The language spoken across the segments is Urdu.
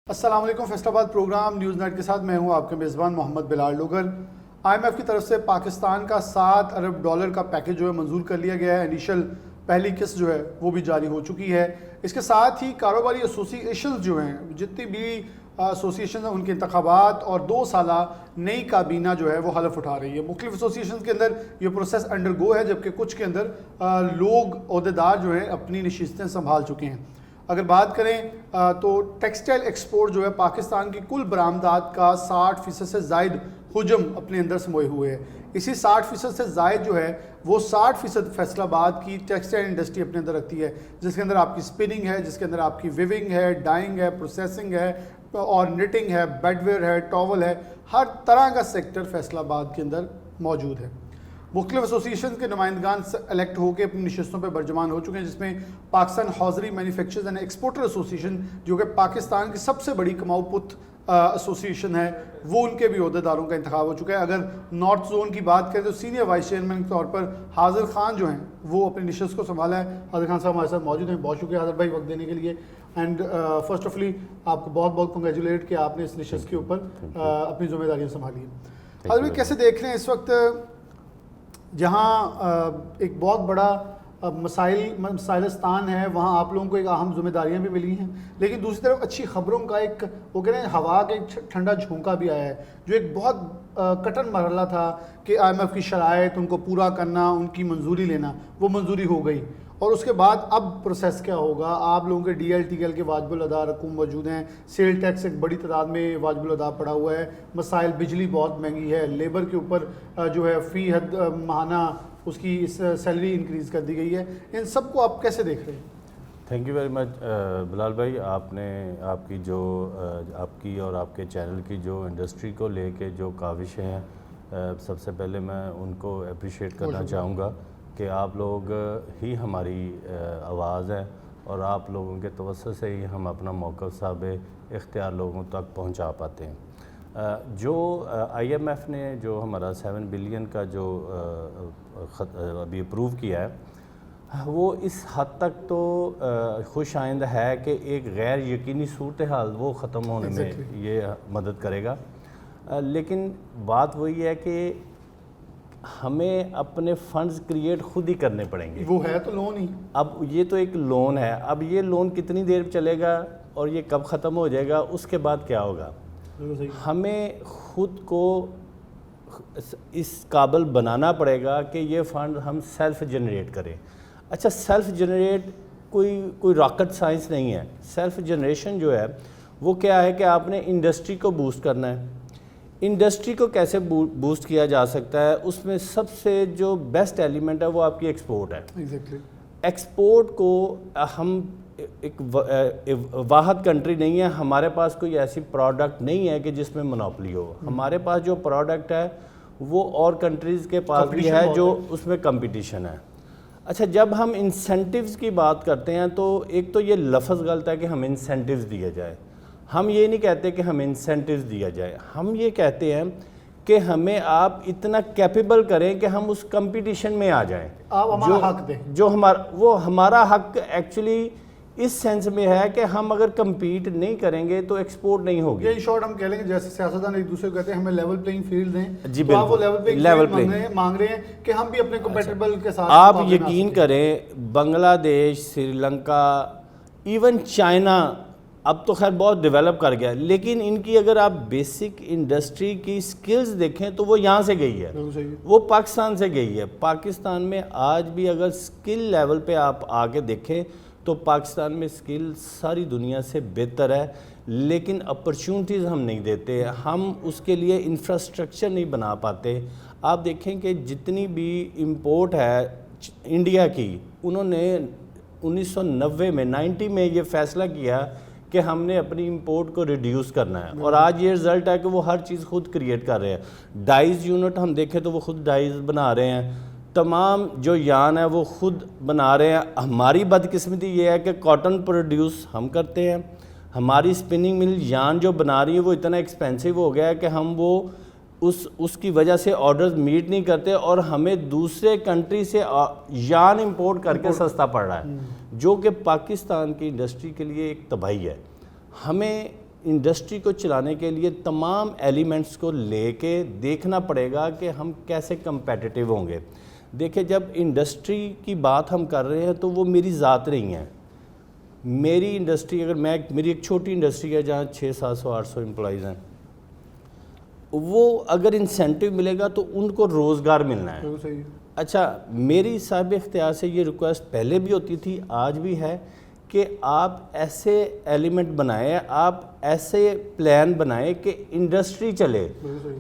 السلام علیکم. فیصل آباد پروگرام نیوز نیٹ کے ساتھ میں ہوں آپ کے میزبان محمد بلال لوگر. IMF کی طرف سے پاکستان کا $7 ارب کا پیکج جو ہے منظور کر لیا گیا ہے. انیشل پہلی قسط جو ہے وہ بھی جاری ہو چکی ہے. اس کے ساتھ ہی کاروباری ایسوسی ایشنز جو ہیں, جتنی بھی ایسوسیشن ہیں, ان کے انتخابات اور 2 سالہ نئی کابینہ جو ہے وہ حلف اٹھا رہی ہے. مختلف ایسوسیشنز کے اندر یہ پروسیس انڈر گو ہے, جبکہ کچھ کے اندر لوگ عہدیدار جو ہیں اپنی نشستیں سنبھال چکے ہیں. اگر بات کریں تو ٹیکسٹائل ایکسپورٹ جو ہے پاکستان کی کل برآمدات کا 60% سے زائد حجم اپنے اندر سموئے ہوئے ہے. اسی 60% سے زائد جو ہے وہ 60% فیصل آباد کی ٹیکسٹائل انڈسٹری اپنے اندر رکھتی ہے, جس کے اندر آپ کی اسپننگ ہے, جس کے اندر آپ کی ویونگ ہے, ڈائنگ ہے, پروسیسنگ ہے اور نٹنگ ہے, بیڈ ویئر ہے, ٹاول ہے. ہر طرح کا سیکٹر فیصل آباد کے اندر موجود ہے. مختلف ایسوسیشن کے نمائندگان الیکٹ ہو کے اپنی نشستوں پہ برجمان ہو چکے ہیں, جس میں Pakistan hosiery manufacturers and exporter association جو کہ پاکستان کی سب سے بڑی کماؤ پت ایسوسیشن ہے, وہ ان کے بھی عہدیداروں کا انتخاب ہو چکا ہے. اگر نارتھ زون کی بات کریں تو سینئر وائس چیئرمین کے طور پر حاضر خان جو ہیں وہ اپنی نشست کو سنبھالا ہے. حاضر خان صاحب ہمارے ساتھ موجود ہیں. بہت شکریہ حاضر بھائی وقت دینے کے لیے. اینڈ فرسٹ آف لی آپ کو بہت بہت کنگریچولیٹ کہ آپ نے اس نشست کے اوپر اپنی ذمہ داریاں سنبھالی ہیں. حاضر بھائی کیسے دیکھ رہے ہیں اس وقت جہاں ایک بہت بڑا مسائلستان ہے, وہاں آپ لوگوں کو ایک اہم ذمہ داریاں بھی ملی ہیں, لیکن دوسری طرف اچھی خبروں کا ایک وہ کہہ رہے ہیں ہوا کا ایک ٹھنڈا جھونکا بھی آیا ہے, جو ایک بہت کٹن مرحلہ تھا کہ IMF کی شرائط ان کو پورا کرنا, ان کی منظوری لینا, وہ منظوری ہو گئی. اور اس کے بعد اب پروسیس کیا ہوگا؟ آپ لوگوں کے DL کے واجب الادا رقم موجود ہیں, سیل ٹیکس ایک بڑی تعداد میں واجب الادا پڑا ہوا ہے, مسائل بجلی بہت مہنگی ہے, لیبر کے اوپر جو ہے فی حد ماہانہ اس کی سیلری انکریز کر دی گئی ہے. ان سب کو آپ کیسے دیکھ رہے ہیں؟ تھینک یو ویری مچ بلال بھائی. آپ نے آپ کی اور آپ کے چینل کی جو انڈسٹری کو لے کے جو کاوشیں ہیں, سب سے پہلے میں ان کو اپریشیٹ کرنا چاہوں گا کہ آپ لوگ ہی ہماری آواز ہے, اور آپ لوگوں کے توسط سے ہی ہم اپنا موقف صاحب اختیار لوگوں تک پہنچا پاتے ہیں. جو IMF نے جو ہمارا 7 بلین کا جو ابھی اپروو کیا ہے, وہ اس حد تک تو خوش آئند ہے کہ ایک غیر یقینی صورتحال وہ ختم ہونے میں یہ مدد کرے گا. لیکن بات وہی ہے کہ ہمیں اپنے فنڈز کریٹ خود ہی کرنے پڑیں گے. وہ ہے تو لون ہی. اب یہ تو ایک لون ہے, اب یہ لون کتنی دیر چلے گا اور یہ کب ختم ہو جائے گا, اس کے بعد کیا ہوگا؟ ہمیں خود کو اس قابل بنانا پڑے گا کہ یہ فنڈ ہم سیلف جنریٹ کریں. اچھا, سیلف جنریٹ کوئی راکٹ سائنس نہیں ہے. سیلف جنریشن جو ہے وہ کیا ہے کہ آپ نے انڈسٹری کو بوسٹ کرنا ہے. انڈسٹری کو کیسے بوسٹ کیا جا سکتا ہے؟ اس میں سب سے جو بیسٹ ایلیمنٹ ہے وہ آپ کی ایکسپورٹ ہے. ایکسپورٹ کو ہم ایک واحد کنٹری نہیں ہے, ہمارے پاس کوئی ایسی پروڈکٹ نہیں ہے کہ جس میں منوپلی ہو. ہمارے پاس جو پروڈکٹ ہے وہ اور کنٹریز کے پاس بھی ہے جو اس میں کمپٹیشن ہے. اچھا, جب ہم انسینٹیوز کی بات کرتے ہیں تو ایک تو یہ لفظ غلط ہے کہ ہم انسینٹیوز دیا جائے. ہم یہ نہیں کہتے کہ ہم انسینٹیوز دیا جائے, ہم یہ کہتے ہیں کہ ہمیں آپ اتنا کیپیبل کریں کہ ہم اس کمپٹیشن میں آ جائیں. آپ ہمارا حق دیں. جو ہمارا حق ایکچولی اس سینس میں ہے کہ ہم اگر کمپیٹ نہیں کریں گے تو ایکسپورٹ نہیں ہوگی. یہ شارٹ ہم کہہ لیں گے جیسے سیاستدان ایک دوسرے کو کہتے ہیں ہمیں لیول پلینگ فیلڈ دیں. جی بالکل, آپ وہ لیول پلینگ فیلڈ مانگ رہے ہیں کہ ہم بھی اپنے کمپیٹیبل کے ساتھ. آپ یقین کریں, بنگلہ دیش, سری لنکا, ایون چائنا اب تو خیر بہت ڈیولپ کر گیا, لیکن ان کی اگر آپ بیسک انڈسٹری کی سکلز دیکھیں تو وہ یہاں سے گئی ہے, وہ پاکستان سے گئی ہے. پاکستان میں آج بھی اگر سکل لیول پہ آپ آگے دیکھیں تو پاکستان میں سکل ساری دنیا سے بہتر ہے, لیکن اپرچونٹیز ہم نہیں دیتے, ہم اس کے لیے انفراسٹرکچر نہیں بنا پاتے. آپ دیکھیں کہ جتنی بھی امپورٹ ہے انڈیا کی, انہوں نے 1990 میں 90 میں یہ فیصلہ کیا کہ ہم نے اپنی امپورٹ کو ریڈیوس کرنا ہے, اور آج یہ رزلٹ ہے کہ وہ ہر چیز خود کریٹ کر رہے ہیں. ڈائز یونٹ ہم دیکھیں تو وہ خود ڈائز بنا رہے ہیں, تمام جو یان ہے وہ خود بنا رہے ہیں. ہماری بدقسمتی یہ ہے کہ کاٹن پروڈیوس ہم کرتے ہیں, ہماری اسپننگ مل یان جو بنا رہی ہے وہ اتنا ایکسپینسو ہو گیا ہے کہ ہم وہ اس کی وجہ سے آرڈرز میٹ نہیں کرتے, اور ہمیں دوسرے کنٹری سے یان امپورٹ کر کے سستا پڑ رہا ہے, جو کہ پاکستان کی انڈسٹری کے لیے ایک تباہی ہے. ہمیں انڈسٹری کو چلانے کے لیے تمام ایلیمنٹس کو لے کے دیکھنا پڑے گا کہ ہم کیسے کمپیٹیٹیو ہوں گے. دیکھیں جب انڈسٹری کی بات ہم کر رہے ہیں تو وہ میری ذات نہیں ہے. میری انڈسٹری اگر میری ایک چھوٹی انڈسٹری ہے جہاں 600-700-800 امپلائیز ہیں, وہ اگر انسینٹیو ملے گا تو ان کو روزگار ملنا ہے. اچھا میری صاحب اختیار سے یہ ریکویسٹ پہلے بھی ہوتی تھی, آج بھی ہے, کہ آپ ایسے ایلیمنٹ بنائیں, آپ ایسے پلان بنائیں کہ انڈسٹری چلے.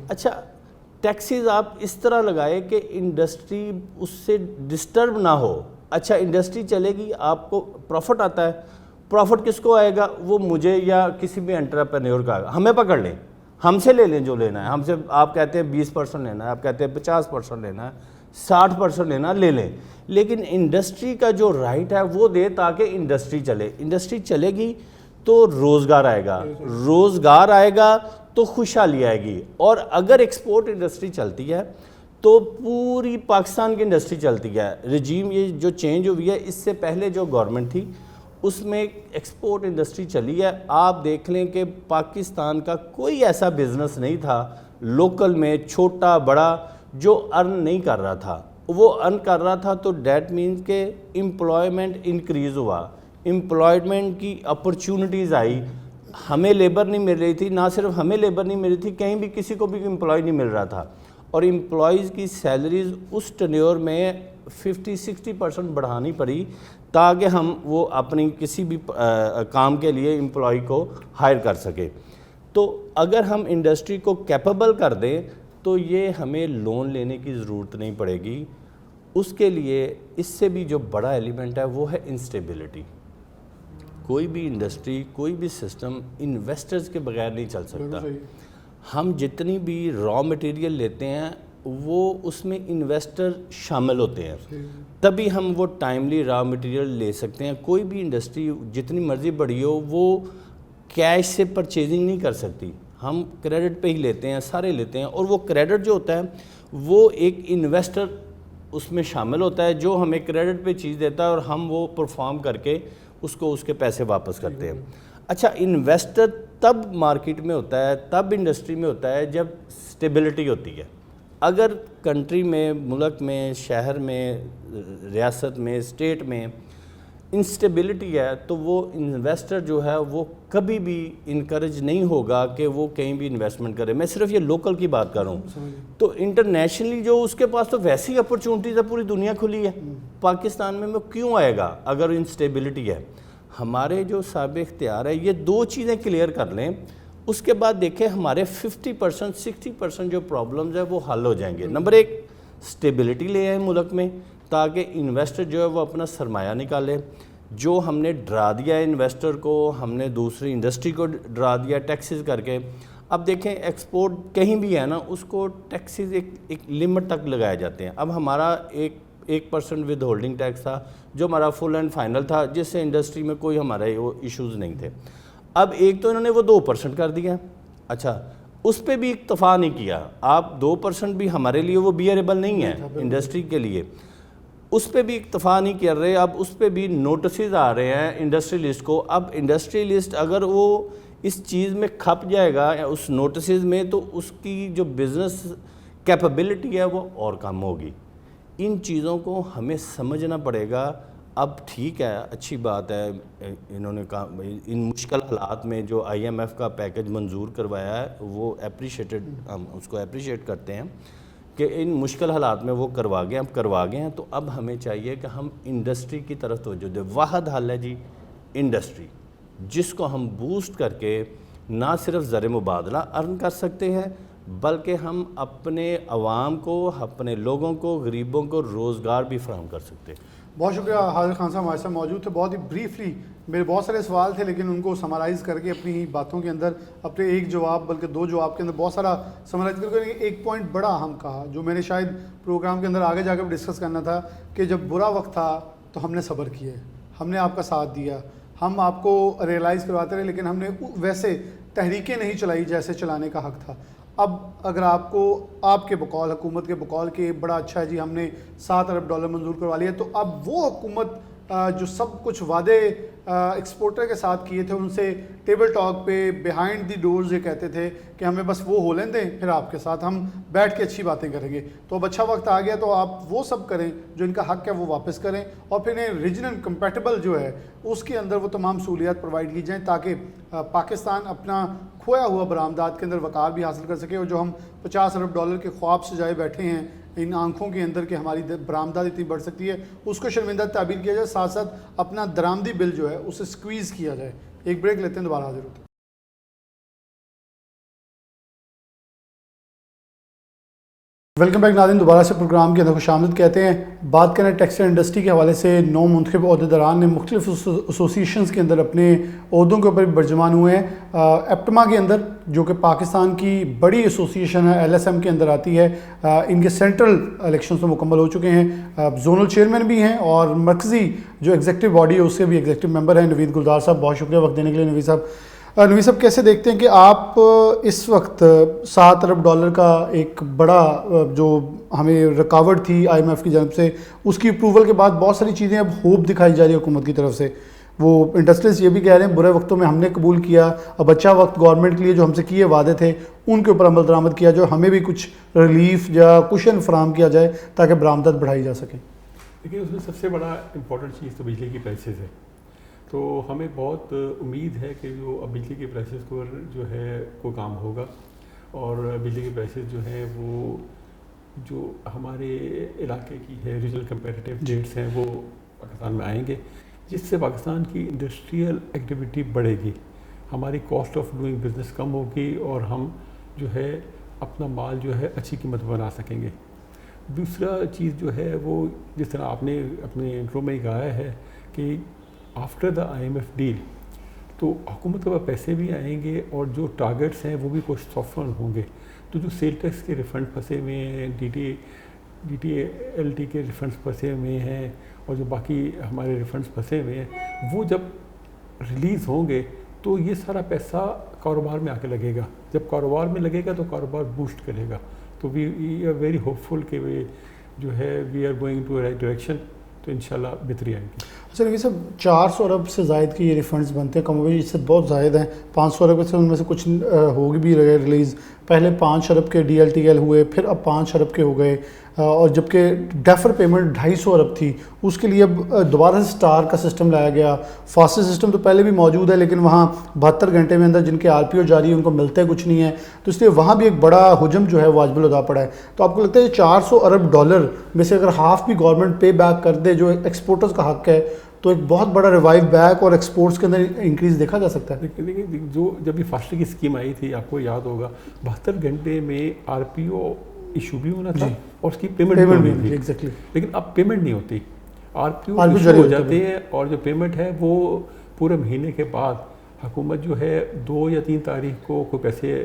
اچھا ٹیکسیز آپ اس طرح لگائے کہ انڈسٹری اس سے ڈسٹرب نہ ہو. اچھا انڈسٹری چلے گی, آپ کو پروفٹ آتا ہے, پروفٹ کس کو آئے گا؟ وہ مجھے یا کسی بھی انٹرپرینور کا آئے گا. ہمیں پکڑ لیں, ہم سے لے لیں جو لینا ہے, ہم سے آپ کہتے ہیں 20% لینا ہے, آپ کہتے ہیں 50% لینا ہے, 60% لینا لے لیں, لیکن انڈسٹری کا جو رائٹ ہے وہ دے تاکہ انڈسٹری چلے. انڈسٹری چلے گی تو روزگار آئے گا, روزگار آئے گا تو خوشحالی آئے گی. اور اگر ایکسپورٹ انڈسٹری چلتی ہے تو پوری پاکستان کی انڈسٹری چلتی ہے. رجیم یہ جو چینج ہوئی ہے, اس سے پہلے جو گورنمنٹ تھی اس میں ایکسپورٹ انڈسٹری چلی ہے. آپ دیکھ لیں کہ پاکستان کا کوئی ایسا بزنس نہیں تھا لوکل میں, چھوٹا بڑا, جو ارن نہیں کر رہا تھا. وہ ارن کر رہا تھا تو دیٹ مینز کہ امپلائمنٹ انکریز ہوا, امپلائمنٹ کی اپرچونٹیز آئی. ہمیں لیبر نہیں مل رہی تھی, نہ صرف ہمیں لیبر نہیں مل رہی تھی, کہیں بھی کسی کو بھی امپلائی نہیں مل رہا تھا. اور امپلائیز کی سیلریز اس ٹینیور میں 50-60% بڑھانی پڑی تاکہ ہم وہ اپنی کسی بھی کام کے لیے امپلائی کو ہائر کر سکے. تو اگر ہم انڈسٹری کو کیپیبل کر دیں تو یہ ہمیں لون لینے کی ضرورت نہیں پڑے گی. اس کے لیے اس سے بھی جو بڑا ایلیمنٹ ہے وہ ہے انسٹیبلٹی. کوئی بھی انڈسٹری, کوئی بھی سسٹم انویسٹرز کے بغیر نہیں چل سکتا. ہم جتنی بھی را مٹیریل لیتے ہیں وہ اس میں انویسٹر شامل ہوتے ہیں, تبھی ہم وہ ٹائملی را مٹیریل لے سکتے ہیں. کوئی بھی انڈسٹری جتنی مرضی بڑی ہو وہ کیش سے پرچیزنگ نہیں کر سکتی. ہم کریڈٹ پہ ہی لیتے ہیں, سارے لیتے ہیں, اور وہ کریڈٹ جو ہوتا ہے وہ ایک انویسٹر اس میں شامل ہوتا ہے جو ہمیں کریڈٹ پہ چیز دیتا ہے اور ہم وہ پرفارم کر کے اس کو اس کے پیسے واپس کرتے ہیں. اچھا انویسٹر تب مارکیٹ میں ہوتا ہے, تب انڈسٹری میں ہوتا ہے جب سٹیبلٹی ہوتی ہے. اگر کنٹری میں, ملک میں, شہر میں, ریاست میں, اسٹیٹ میں انسٹیبلٹی ہے تو وہ انویسٹر جو ہے وہ کبھی بھی انکریج نہیں ہوگا کہ وہ کہیں بھی انویسٹمنٹ کرے. میں صرف یہ لوکل کی بات کر رہا ہوں, تو انٹرنیشنلی جو اس کے پاس تو ویسی اپرچونٹیز ہے, پوری دنیا کھلی ہے. پاکستان میں وہ کیوں آئے گا اگر انسٹیبلٹی ہے؟ ہمارے جو صاحب اختیار ہے یہ دو چیزیں کلیئر کر لیں, اس کے بعد دیکھیں ہمارے 50%-60% جو پرابلمز ہیں وہ حل ہو جائیں گے. نمبر ایک, سٹیبلٹی لے آئیں ملک میں تاکہ انویسٹر جو ہے وہ اپنا سرمایہ نکالے. جو ہم نے ڈرا دیا ہے انویسٹر کو, ہم نے دوسری انڈسٹری کو ڈرا دیا ٹیکسز کر کے. اب دیکھیں ایکسپورٹ کہیں بھی ہے نا, اس کو ٹیکسز ایک لمٹ تک لگائے جاتے ہیں. اب ہمارا 1% ود ہولڈنگ ٹیکس تھا جو ہمارا فل اینڈ فائنل تھا, جس سے انڈسٹری میں کوئی ہمارے وہ ایشوز نہیں تھے. اب ایک تو انہوں نے وہ 2% کر دیا. اچھا اس پہ بھی اکتفا نہیں کیا. آپ 2% بھی ہمارے لیے وہ بیئریبل نہیں ہے انڈسٹری کے لیے, اس پہ بھی اکتفا نہیں کر رہے. اب اس پہ بھی نوٹسز آ رہے ہیں انڈسٹریلسٹ کو. اب انڈسٹریلسٹ اگر وہ اس چیز میں کھپ جائے گا اس نوٹسز میں تو اس کی جو بزنس کیپیبلٹی ہے وہ اور کم ہوگی. ان چیزوں کو ہمیں سمجھنا پڑے گا. اب ٹھیک ہے, اچھی بات ہے, انہوں نے کہا ان مشکل حالات میں جو IMF کا پیکج منظور کروایا ہے وہ اپریشیٹڈ, ہم اس کو اپریشیٹ کرتے ہیں کہ ان مشکل حالات میں وہ کروا گئے ہیں. تو اب ہمیں چاہیے کہ ہم انڈسٹری کی طرف توجہ دیں. واحد حل ہے جی انڈسٹری, جس کو ہم بوسٹ کر کے نہ صرف زر مبادلہ ارن کر سکتے ہیں بلکہ ہم اپنے عوام کو, اپنے لوگوں کو, غریبوں کو روزگار بھی فراہم کر سکتے ہیں. بہت شکریہ حاضر خان صاحب, ہمارے ساتھ موجود تھے. بہت ہی بریفلی میرے بہت سارے سوال تھے لیکن ان کو سمرائز کر کے اپنی باتوں کے اندر, اپنے ایک جواب بلکہ 2 جواب کے اندر بہت سارا سمرائز کر کے ایک پوائنٹ بڑا اہم کہا جو میں نے شاید پروگرام کے اندر آگے جا کے ڈسکس کرنا تھا کہ جب برا وقت تھا تو ہم نے صبر کیا, ہم نے آپ کا ساتھ دیا, ہم آپ کو ریئلائز کرواتے رہے, لیکن ہم نے ویسے تحریکیں نہیں چلائی جیسے چلانے کا حق تھا. اب اگر آپ کو آپ کے بقول, حکومت کے بقول کہ بڑا اچھا ہے جی ہم نے $7 ارب منظور کروا لیا, تو اب وہ حکومت جو سب کچھ وعدے ایکسپورٹر کے ساتھ کیے تھے ان سے ٹیبل ٹاک پہ بیہائنڈ دی ڈورز یہ کہتے تھے کہ ہمیں بس وہ ہو لیں دیں پھر آپ کے ساتھ ہم بیٹھ کے اچھی باتیں کریں گے. تو اب اچھا وقت آ گیا تو آپ وہ سب کریں جو ان کا حق ہے وہ واپس کریں اور پھر انہیں ریجنل کمپیٹیبل جو ہے اس کے اندر وہ تمام سہولیات پرووائڈ کی جائیں تاکہ پاکستان اپنا کھویا ہوا برآمدات کے اندر وقار بھی حاصل کر سکے. اور جو ہم $50 ارب کے خواب سجائے بیٹھے ہیں ان آنکھوں کے اندر کہ ہماری برآمدات اتنی بڑھ سکتی ہے اس کو شرمندہ تعبیر کیا جائے, ساتھ ساتھ اپنا درآمدی بل جو ہے اسے سکویز کیا جائے. ایک بریک لیتے ہیں, دوبارہ حاضر ہوتے ہیں. ویلکم بیک ناظرین, دوبارہ سے پروگرام کے اندر خوش آمدید کہتے ہیں. بات کریں ٹیکسٹائل انڈسٹری کے حوالے سے 9 منتخب عہدیداران نے مختلف ایسوسیشنز کے اندر اپنے عہدوں کے اوپر برجمان ہوئے ہیں. ایپٹما کے اندر جو کہ پاکستان کی بڑی ایسوسیشن ہے LSM کے اندر آتی ہے, ان کے سینٹرل الیکشنز تو مکمل ہو چکے ہیں, زونل چیئرمین بھی ہیں اور مرکزی جو ایگزیکٹو باڈی ہے اس کے بھی ایگزیکٹو ممبر ہیں. نوید گلدار صاحب, بہت شکریہ وقت دینے کے لیے. نوید صاحب کیسے دیکھتے ہیں کہ آپ اس وقت $7 ارب کا ایک بڑا جو ہمیں رکاوٹ تھی IMF کی جانب سے اس کی اپروول کے بعد بہت ساری چیزیں اب ہوپ دکھائی جا رہی ہے حکومت کی طرف سے, وہ انڈسٹریز یہ بھی کہہ رہے ہیں برے وقتوں میں ہم نے قبول کیا, اب اچھا وقت گورنمنٹ کے لیے جو ہم سے کیے وعدے تھے ان کے اوپر عمل درآمد کیا, جو ہمیں بھی کچھ ریلیف یا کشن فراہم کیا جائے تاکہ برآمدات بڑھائی جا سکیں. لیکن اس میں سب سے بڑا امپورٹنٹ چیز تو بجلی کی پرائسز ہے. تو ہمیں بہت امید ہے کہ جو اب بجلی کے پرائسز کو جو ہے کوئی کام ہوگا اور بجلی کے پرائسز جو ہیں وہ جو ہمارے علاقے کی ہے ریجنل کمپیٹیٹیو ریٹس ہیں وہ پاکستان میں آئیں گے, جس سے پاکستان کی انڈسٹریل ایکٹیویٹی بڑھے گی, ہماری کاسٹ آف ڈوئنگ بزنس کم ہوگی اور ہم جو ہے اپنا مال جو ہے اچھی قیمت بنا سکیں گے. دوسرا چیز جو ہے وہ جس طرح آپ نے اپنے انٹرو میں ہی کہا ہے کہ آفٹر دا IMF ڈیل تو حکومت کے پاس پیسے بھی آئیں گے اور جو ٹارگیٹس ہیں وہ بھی کچھ سافٹن ہوں گے. تو جو سیل ٹیکس کے ریفنڈ پھنسے ہوئے ہیں, DTLT کے ریفنڈس پھنسے ہوئے ہیں اور جو باقی ہمارے ریفنڈس پھنسے ہوئے ہیں وہ جب ریلیز ہوں گے تو یہ سارا پیسہ کاروبار میں آ کے لگے گا. جب کاروبار میں لگے گا تو کاروبار بوسٹ کرے گا. تو we are very hopeful کہ جو ہے we are going to right direction, تو انشاءاللہ بہتری آئے گی. اچھا نوید صاحب, 400 ارب سے زائد کے یہ ریفنڈز بنتے ہیں, کم و بیش اس سے بہت زائد ہیں. 500 ارب سے ان میں سے کچھ ہوگی بھی رہے ریلیز. پہلے 5 ارب کے DLTL ہوئے, پھر اب 5 ارب کے ہو گئے, اور جبکہ ڈیفر پیمنٹ 250 ارب تھی اس کے لیے اب دوبارہ سے اسٹار کا سسٹم لایا گیا. فاسٹ سسٹم تو پہلے بھی موجود ہے لیکن وہاں 72 گھنٹے میں اندر جن کے RPO جاری ہیں ان کو ملتے کچھ نہیں ہے, تو اس لیے وہاں بھی ایک بڑا حجم جو ہے واجب الادا پڑا ہے. تو آپ کو لگتا ہے $400 ارب میں سے اگر ہاف بھی گورنمنٹ پے بیک کر دے جو ایکسپورٹرز کا حق ہے تو ایک بہت بڑا ریوائو بیک اور ایکسپورٹس کے اندر انکریز دیکھا جا سکتا ہے؟ لیکن جو جب یہ فاسٹ کی اسکیم آئی تھی آپ کو یاد ہوگا 72 گھنٹے میں RPO ایشو بھی ہونا تھا اور اس کی پیمنٹ بھی ہونی تھی. ایگزیکٹلی. لیکن اب پیمنٹ نہیں ہوتی, RPO ایشو ہو جاتے ہیں اور جو پیمنٹ ہے وہ پورے مہینے کے بعد حکومت جو ہے 2 یا 3 تاریخ کو کوئی پیسے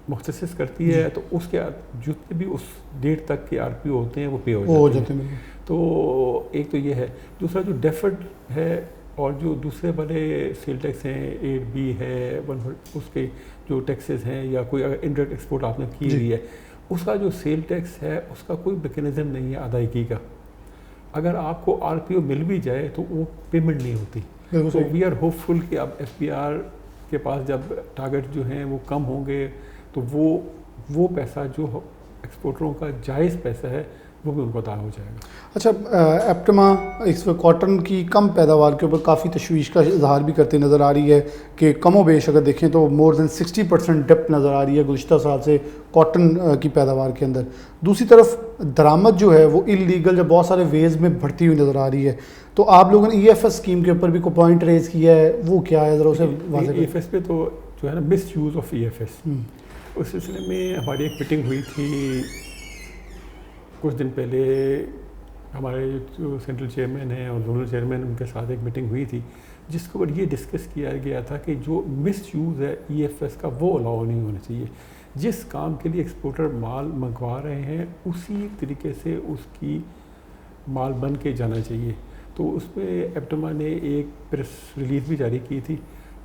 مختص کرتی ہے, تو اس کے جتنے بھی اس ڈیٹ تک کے RPO ہوتے ہیں وہ پے ہو جاتے ہیں. تو ایک تو یہ ہے. دوسرا جو ڈیفرڈ ہے اور جو دوسرے بڑے سیل ٹیکس ہیں 8B ہے, اس کے جو ٹیکسز ہیں یا کوئی اگر انڈائریکٹ ایکسپورٹ آپ نے کی ہوئی ہے اس کا جو سیل ٹیکس ہے اس کا کوئی میکینزم نہیں ہے ادائیگی کا. اگر آپ کو RPO مل بھی جائے تو وہ پیمنٹ نہیں ہوتی. تو وی آر ہوپ فل کہ اب FPR کے پاس جب ٹارگیٹ جو ہیں وہ کم ہوں گے تو وہ پیسہ جو ایکسپورٹروں کا جائز پیسہ ہے وہ بھی ان کو عطا ہو جائے گا. اچھا, ایپٹما اس کاٹن کی کم پیداوار کے اوپر کافی تشویش کا اظہار بھی کرتے نظر آ رہی ہے کہ کم و بیش اگر دیکھیں تو مور دین 60% ڈپ نظر آ رہی ہے گزشتہ سال سے کاٹن کی پیداوار کے اندر. دوسری طرف درآمد جو ہے وہ انلیگل جو بہت سارے ویز میں بڑھتی ہوئی نظر آ رہی ہے. تو آپ لوگوں نے EFS اسکیم کے اوپر بھی کوئی پوائنٹ ریز کیا ہے, وہ کیا ہے ذرا اسے واضح کریں. EFS پہ تو جو ہے نا مس یوز آف EFS, اس سلسلے میں ہماری ایک میٹنگ ہوئی تھی کچھ دن پہلے. ہمارے جو سینٹرل چیئرمین ہیں اور زونل چیئرمین ان کے ساتھ ایک میٹنگ ہوئی تھی جس کے اوپر یہ ڈسکس کیا گیا تھا کہ جو مس یوز ہے EFS کا وہ الاؤ نہیں ہونا چاہیے. جس کام کے لیے ایکسپورٹر مال منگوا رہے ہیں اسی طریقے سے اس کی مال بن کے جانا چاہیے. تو اس میں ایپٹما نے ایک پریس ریلیز بھی جاری کی تھی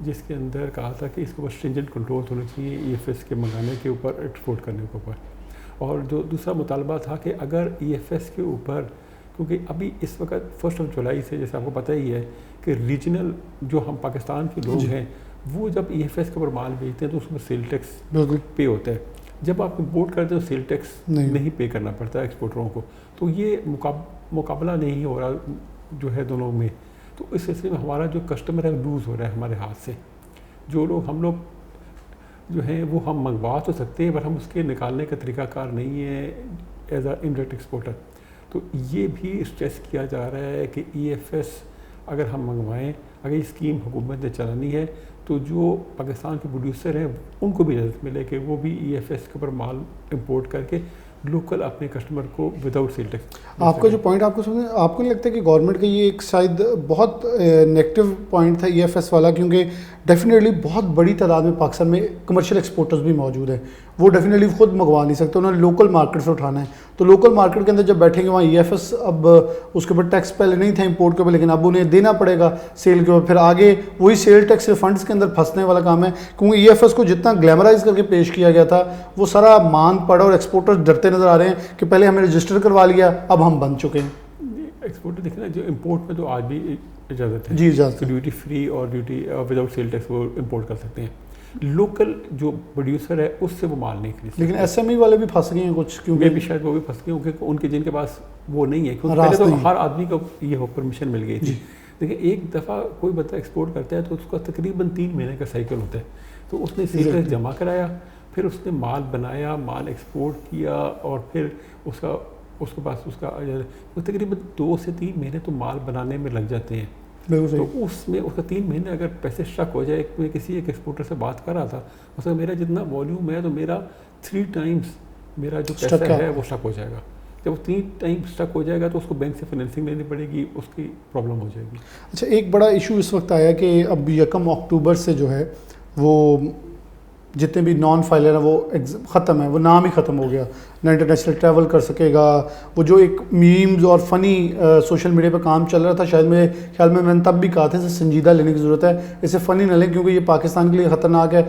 جس کے اندر کہا تھا کہ اس کے اوپر اسٹرنجنٹ کنٹرول ہونے چاہیے EFS کے منگانے کے اوپر, ایکسپورٹ کرنے کے اوپر. اور جو دوسرا مطالبہ تھا کہ اگر EFS کے اوپر کیونکہ ابھی اس وقت 1 جولائی سے جیسے آپ کو پتہ ہی ہے کہ ریجنل جو ہم پاکستان کے لوگ ہیں وہ جب ای ایف ایس کے اوپر مال بیچتے ہیں تو اس میں سیل ٹیکس پے ہوتا ہے. جب آپ امپورٹ کرتے ہیں تو سیل ٹیکس نہیں پے کرنا پڑتا ہے ایکسپورٹروں کو. تو یہ مقابلہ نہیں ہو رہا جو ہے دونوں میں. تو اس سلسلے میں ہمارا جو کسٹمر ہے لوز ہو رہا ہے ہمارے ہاتھ سے. جو لوگ ہم لوگ جو ہیں وہ ہم منگوا تو سکتے ہیں پر ہم اس کے نکالنے کا طریقہ کار نہیں ہے ایز اے انڈائریکٹ ایکسپورٹر. تو یہ بھی اسٹریس کیا جا رہا ہے کہ ای ایف ایس اگر ہم منگوائیں, اگر یہ اسکیم حکومت نے چلانی ہے تو جو پاکستان کے پروڈیوسر ہیں ان کو بھی اجازت ملے کہ وہ بھی ای ایف ایس کے اوپر مال امپورٹ کر کے لوکل اپنے کسٹمر کو وداؤٹ سیل ٹیکس. آپ کا جو پوائنٹ آپ کو سمجھ, آپ کو نہیں لگتا کہ گورنمنٹ کا یہ ایک شاید بہت نیگیٹو پوائنٹ تھا ای ایف ایس والا, کیونکہ ڈیفینیٹلی بہت بڑی تعداد میں پاکستان میں کمرشل ایکسپورٹرز بھی موجود ہیں, وہ ڈیفینیٹلی خود منگوا نہیں سکتے, انہوں نے لوکل مارکیٹ سے اٹھانا ہے. تو لوکل مارکیٹ کے اندر جب بیٹھیں گے وہاں ای ایف ایس, اب اس کے اوپر ٹیکس پہلے نہیں تھا امپورٹ کے اوپر, لیکن اب انہیں دینا پڑے گا سیل کے اوپر, پھر آگے وہی سیل ٹیکس فنڈس کے اندر پھنسنے والا کام ہے. کیونکہ ای ایف ایس کو جتنا گلیمرائز کر کے پیش کیا گیا تھا وہ سارا مان پڑا, اور ایکسپورٹر ڈرتے نظر آ رہے ہیں کہ پہلے ہمیں رجسٹر کروا لیا, اب ہم بن چکے ہیں. ایکسپورٹر دیکھنا جو امپورٹ میں تو آج بھی اجازت ہے جی اجازت, ڈیوٹی فری اور ڈیوٹی وداؤٹ سیل ٹیکس وہ امپورٹ کر سکتے ہیں. لوکل جو پروڈیوسر ہے اس سے وہ مال نہیں خرید سکتے. لیکن ایس ایم ای والے بھی پھنس گئے ہیں کچھ, کیونکہ بھی شاید وہ بھی پھنس گئے ہوں کیونکہ ان کے جن کے پاس وہ نہیں ہے, کیونکہ پہلے تو ہر آدمی کو یہ پرمیشن مل گئی تھی. دیکھیں ایک دفعہ کوئی بندہ ایکسپورٹ کرتا ہے تو اس کا تقریباً 3 مہینے کا سائیکل ہوتا ہے. تو اس نے سیل ٹیکس جمع کرایا, پھر اس نے مال بنایا, مال ایکسپورٹ کیا, اور پھر اس کے پاس اس کا تقریباً 2 سے 3 مہینے تو مال بنانے میں لگ جاتے ہیں. تو اس میں اس کا 3 مہینے اگر پیسے اسٹک ہو جائے, میں کسی ایک ایکسپورٹر سے بات کر رہا تھا, اس کا میرا جتنا والیوم ہے تو میرا 3 ٹائمز میرا جو پیسہ ہے وہ اسٹک ہو جائے گا. جب وہ 3 ٹائم اسٹک ہو جائے گا تو اس کو بینک سے فائنینسنگ لینی پڑے گی, اس کی پرابلم ہو جائے گی. اچھا, ایک بڑا ایشو اس وقت آیا کہ اب 1 اکتوبر سے جو ہے وہ جتنے بھی نان فائلر ہیں وہ ختم ہے, وہ نام ہی ختم ہو گیا, نہ انٹرنیشنل ٹریول کر سکے گا. وہ جو ایک میمز اور فنی سوشل میڈیا پہ کام چل رہا تھا, شاید میرے خیال میں نے تب بھی کہا تھا اسے سنجیدہ لینے کی ضرورت ہے, اسے فنی نہ لیں کیونکہ یہ پاکستان کے لیے خطرناک ہے.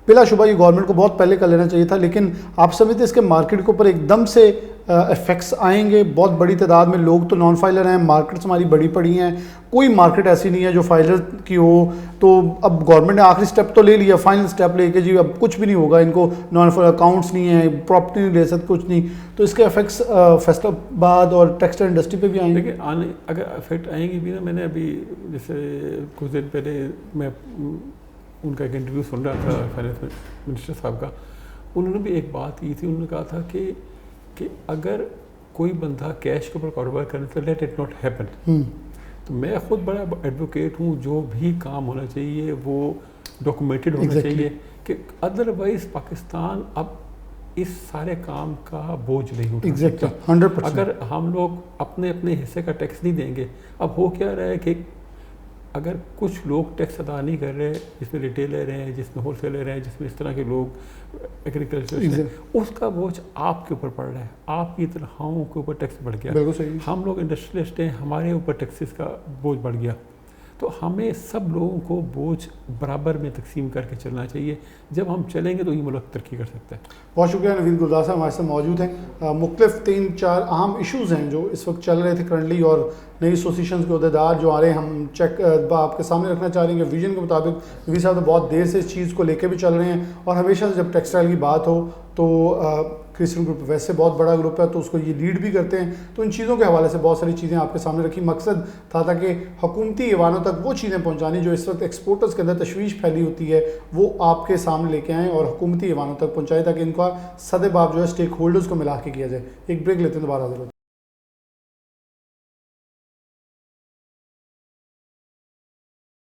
بلا شبہ یہ گورنمنٹ کو بہت پہلے کر لینا چاہیے تھا, لیکن آپ سمجھتے اس کے مارکیٹ کے اوپر ایک دم سے افیکٹس آئیں گے؟ بہت بڑی تعداد میں لوگ تو نان فائلر ہیں, مارکیٹس ہماری بڑی پڑی ہیں, کوئی مارکیٹ ایسی نہیں ہے جو فائلر کی ہو. تو اب گورنمنٹ نے آخری سٹیپ تو لے لیا, فائنل سٹیپ لے کے جی اب کچھ بھی نہیں ہوگا, ان کو نان فائلر اکاؤنٹس نہیں ہیں, پراپرٹی نہیں لے سکتے, کچھ نہیں. تو اس کے افیکٹس فیصل آباد اور ٹیکسٹائل انڈسٹری پہ بھی آئیں گے. لیکن اگر افیکٹ آئیں گے بھی نا, میں نے ابھی جیسے کچھ دن پہلے میں ان کا ایک انٹرویو سن رہا تھا فائنینس منسٹر صاحب کا, انہوں نے بھی ایک بات کی تھی. انہوں نے کہا تھا کہ اگر کوئی بندہ کیش کے اوپر کاروبار کرنے تو لیٹ اٹ ناٹ ہیپن. تو میں خود بڑا ایڈوکیٹ ہوں, جو بھی کام ہونا چاہیے وہ ڈاکومنٹڈ ہونا چاہیے, کہ ادروائز پاکستان اب اس سارے کام کا بوجھ نہیں اٹھا سکتا. اگر ہم لوگ اپنے حصے کا ٹیکس نہیں دیں گے, اب ہو کیا رہا ہے کہ اگر کچھ لوگ ٹیکس ادا نہیں کر رہے, جس میں ریٹیلر ہیں, جس میں ہول سیلر ہیں, جس میں اس طرح کے لوگ ایگریکلچر ہیں, اس کا بوجھ آپ کے اوپر پڑ رہا ہے, آپ کی تنخواہوں کے اوپر ٹیکس بڑھ گیا. ہم لوگ انڈسٹریلسٹ ہیں, ہمارے اوپر ٹیکسز کا بوجھ بڑھ گیا. تو ہمیں سب لوگوں کو بوجھ برابر میں تقسیم کر کے چلنا چاہیے. جب ہم چلیں گے تو یہ ملک ترقی کر سکتا ہے. بہت شکریہ نوید گلزار صاحب ہمارے ساتھ موجود ہیں. مختلف 3-4 اہم ایشوز ہیں جو اس وقت چل رہے تھے کرنٹلی, اور نئی ایسوسیشنز کے عہدیدار جو آ رہے ہیں ہم چیک آپ کے سامنے رکھنا چاہ رہے ہیں کہ ویژن کے مطابق نوید صاحب تو بہت دیر سے اس چیز کو لے کے بھی چل رہے ہیں, اور ہمیشہ سے جب ٹیکسٹائل کی بات ہو تو کرسچن گروپ ویسے بہت بڑا گروپ ہے تو اس کو یہ لیڈ بھی کرتے ہیں. تو ان چیزوں کے حوالے سے بہت ساری چیزیں آپ کے سامنے رکھی. مقصد تھا کہ حکومتی ایوانوں تک وہ چیزیں پہنچانی جو اس وقت ایکسپورٹرز کے اندر تشویش پھیلی ہوتی ہے وہ آپ کے سامنے لے کے آئیں اور حکومتی ایوانوں تک پہنچائیں, تاکہ ان کا صد باب جو ہے اسٹیک ہولڈرز کو ملا کے کیا جائے. ایک بریک لیتے ہیں, دوبارہ حاضر ہوتے ہیں.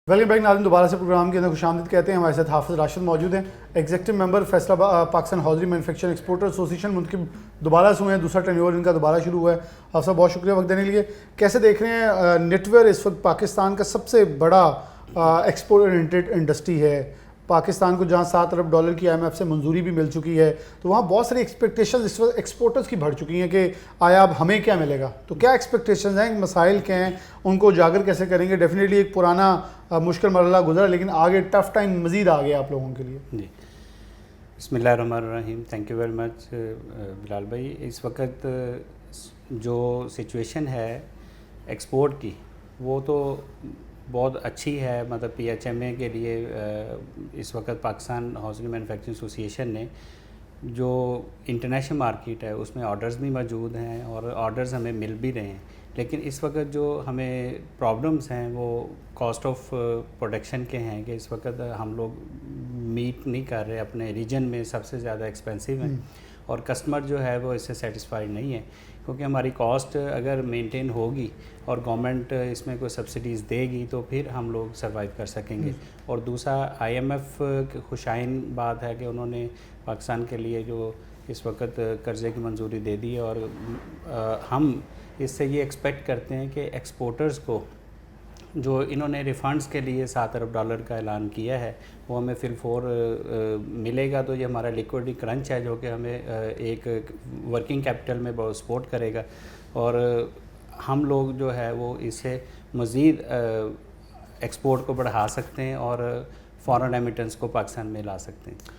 ویلکم بیک ناظرین, دوبارہ سے پروگرام کے اندر خوش آمدید کہتے ہیں. ہمارے ساتھ حافظ راشد موجود ہیں, ایگزیکٹو ممبر فیصل آباد پاکستان ہاؤزری مینوفیکچرنگ ایکسپورٹر ایسوسیشن. منتخب دوبارہ سے ہوئے ہیں, دوسرا ٹرینیور ان کا دوبارہ شروع ہوا ہے. آپ صاحب بہت شکریہ وقت دینے کے لیے. کیسے دیکھ رہے ہیں نیٹ ویئر اس وقت پاکستان کا سب سے بڑا ایکسپورٹ اورینٹیڈ انڈسٹری ہے, پاکستان کو جہاں $7 ارب کی IMF سے منظوری بھی مل چکی ہے, تو وہاں بہت ساری ایکسپیکٹیشنز اس وقت ایکسپورٹرز کی بڑھ چکی ہیں کہ آیا اب ہمیں کیا ملے گا. تو کیا ایکسپیکٹیشنز ہیں, مسائل کیا ہیں, ان کو اجاگر کیسے کریں گے؟ ڈیفینیٹلی ایک پرانا مشکل مرحلہ گزرا, لیکن آگے ٹف ٹائم مزید آ گیا آپ لوگوں کے لیے. جی بسم اللہ الرحمن الرحیم. تھینک یو ویری مچ بلال بھائی. اس وقت جو سچویشن ہے ایکسپورٹ کی وہ تو بہت اچھی ہے. مطلب پی ایچ ایم اے کے لیے اس وقت پاکستان ہاؤسنگ مینوفیکچرنگ ایسوسیشن نے جو انٹرنیشنل مارکیٹ ہے اس میں آرڈرز بھی موجود ہیں اور آرڈرز ہمیں مل بھی رہے ہیں. لیکن اس وقت جو ہمیں پرابلمس ہیں وہ کاسٹ آف پروڈکشن کے ہیں کہ اس وقت ہم لوگ میٹ نہیں کر رہے, اپنے ریجن میں سب سے زیادہ ایکسپینسو ہیں اور کسٹمر جو ہے وہ اس سے سیٹسفائیڈ نہیں ہے, کیونکہ ہماری کاسٹ اگر مینٹین ہوگی اور گورنمنٹ اس میں کوئی سبسڈیز دے گی تو پھر ہم لوگ سروائیو کر سکیں گے. اور دوسرا آئی ایم ایف کی خوشائن بات ہے کہ انہوں نے پاکستان کے لیے جو اس وقت قرضے کی منظوری دے دی ہے اور ہم اس سے یہ ایکسپیکٹ کرتے ہیں کہ ایکسپورٹرز کو جو انہوں نے ریفنڈز کے لیے $7 ارب کا اعلان کیا ہے وہ ہمیں فی الفور ملے گا. تو یہ ہمارا لیکوڈی کرنچ ہے جو کہ ہمیں ایک ورکنگ کیپٹل میں بہت سپورٹ کرے گا اور ہم لوگ جو ہے وہ اسے مزید ایکسپورٹ کو بڑھا سکتے ہیں اور فارن ایمیٹنس کو پاکستان میں لا سکتے ہیں.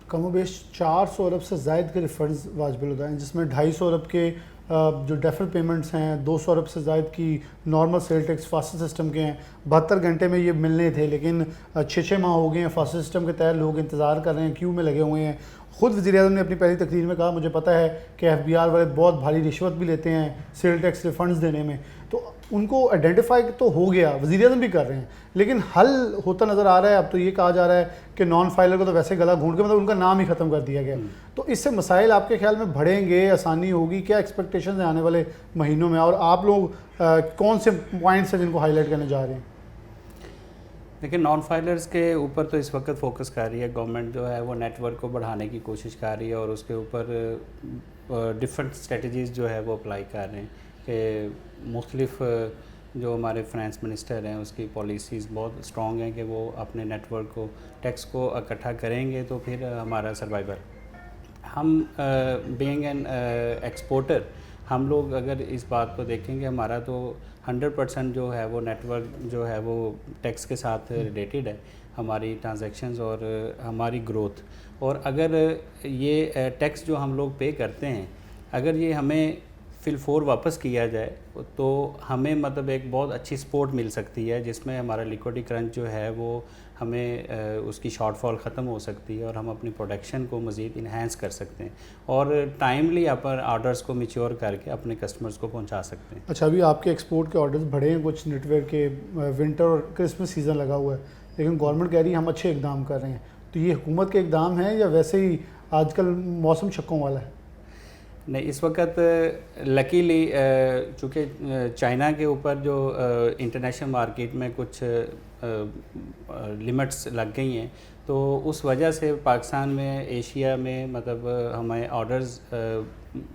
کم و بیش 400 ارب سے زائد کے ریفنڈز واجب الدا ہیں, جس میں 250 ارب کے جو ڈیفر پیمنٹس ہیں, 200 ارب سے زائد کی normal sale tax fast system کے ہیں. 72 گھنٹے میں یہ ملنے تھے لیکن 6 ماہ ہو گئے ہیں فاسٹ سسٹم کے تحت لوگ انتظار کر رہے ہیں, کیوں میں لگے ہوئے ہیں. خود وزیر اعظم نے اپنی پہلی تقریر میں کہا مجھے پتہ ہے کہ ایف بی آر والے بہت بھاری رشوت بھی لیتے ہیں سیل ٹیکس ریفنڈز دینے میں. تو ان کو آئیڈینٹیفائی تو ہو گیا, وزیر اعظم بھی کر رہے ہیں, لیکن حل ہوتا نظر آ رہا ہے. اب تو یہ کہا جا رہا ہے کہ نان فائلر کو تو ویسے گلا گھونٹ کے مطلب ان کا نام ہی ختم کر دیا گیا. تو اس سے مسائل آپ کے خیال میں بڑھیں گے, آسانی ہوگی, کیا ایکسپیکٹیشنز ہیں آنے والے مہینوں میں, اور آپ لوگ کون سے پوائنٹس ہیں جن کو ہائی لائٹ کرنے جا رہے ہیں؟ دیکھیں نان فائلرز کے اوپر تو اس وقت فوکس کر رہی ہے گورنمنٹ, جو ہے وہ نیٹ ورک کو بڑھانے کی کوشش کر رہی ہے اور اس کے اوپر ڈفرینٹ اسٹریٹجیز جو ہے وہ اپلائی کر رہے ہیں کہ مختلف جو ہمارے فائنانس منسٹر ہیں اس کی پالیسیز بہت اسٹرانگ ہیں کہ وہ اپنے نیٹ ورک کو ٹیکس کو اکٹھا کریں گے تو پھر ہمارا سروائیول. ہم بینگ این ایکسپورٹر ہم لوگ اگر اس بات کو دیکھیں گے ہمارا تو 100% جو ہے وہ نیٹ ورک جو ہے وہ ٹیکس کے ساتھ ریلیٹڈ ہے, ہماری ٹرانزیکشنز اور ہماری گروتھ. اور اگر یہ ٹیکس جو ہم لوگ پے کرتے ہیں اگر یہ ہمیں فی الفور واپس کیا جائے تو ہمیں مطلب ایک بہت اچھی سپورٹ مل سکتی ہے جس میں ہمارا لیکوڈی کرنچ جو ہے وہ ہمیں اس کی شارٹ فال ختم ہو سکتی ہے اور ہم اپنی پروڈکشن کو مزید انہینس کر سکتے ہیں اور ٹائملی اپر آرڈرز کو میچور کر کے اپنے کسٹمرز کو پہنچا سکتے ہیں. اچھا, ابھی آپ کے ایکسپورٹ کے آرڈرز بڑھے ہیں کچھ نیٹ ورک کے, ونٹر اور کرسمس سیزن لگا ہوا ہے, لیکن گورنمنٹ کہہ رہی ہے ہم اچھے اقدام کر رہے ہیں. تو یہ حکومت کے اقدام ہیں یا ویسے ہی آج کل موسم شکوں والا ہے؟ نہیں, اس وقت لکیلی چونکہ چائنا کے اوپر جو انٹرنیشنل مارکیٹ میں کچھ لمٹس لگ گئی ہیں تو اس وجہ سے پاکستان میں ایشیا میں مطلب ہمیں آرڈرز